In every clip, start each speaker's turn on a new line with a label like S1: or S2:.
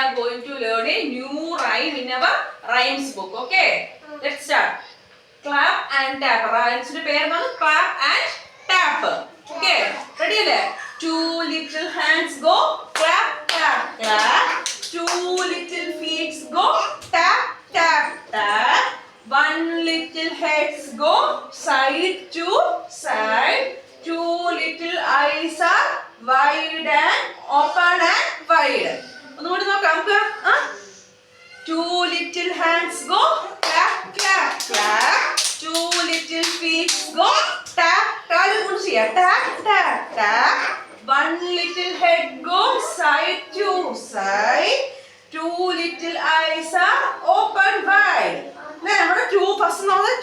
S1: are going to learn a new rhyme in our rhymes book. Okay, let's start. Clap and tap. Rhymes ന്റെ പേരാണ് clap and tap. Okay, ready അല്ലേ? Two little hands go clap tap clap. Two little feet go tap tap tap. One little heads go side to side. Two little eyes are wide and open and wide. ഒന്നുകൂടി നോക്കാം നമുക്ക്. Two little hands go clap clap clap. Two little feet go tap tap. Tap tap tap. One little head go side to side. Two little eyes are open wide. നമ്മുടെ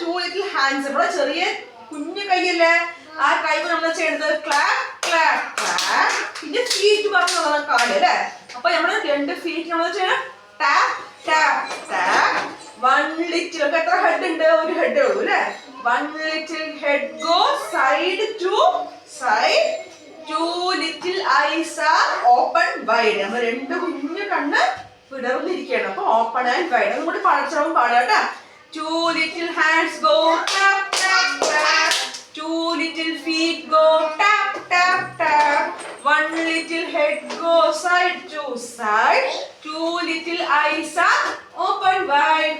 S1: two little hands നമ്മുടെ ചെറിയ കുഞ്ഞു കൈയല്ലേ, ആ കൈ നമ്മൾ ചെയ്യുന്നത് clap clap clap. പിന്നെ ഫീറ്റ് പറഞ്ഞുള്ള കാല് അല്ലേ. അപ്പൊ നമ്മുടെ രണ്ട് ഫീറ്റ് നമ്മൾ ചെയ്യണം tap tap tap. One little എത്ര ഹെഡ് ഉണ്ട്? ഒരു ഹെഡ് ഉള്ളൂ അല്ലേ. One little head go side to side. Two little eyes are open wide. നമ്മൾ രണ്ട് കുഞ്ഞു കണ്ണ് വിടർന്നിരിക്കുകയാണ്. അപ്പൊ ഓപ്പൺ ആൻഡ് വൈഡ്. അതും കൂടി പഠിച്ചവും പാടാട്ടാ. Two little hands go tap tap tap. Two little feet go tap tap tap. One little head go side to side. Two little eyes are open wide.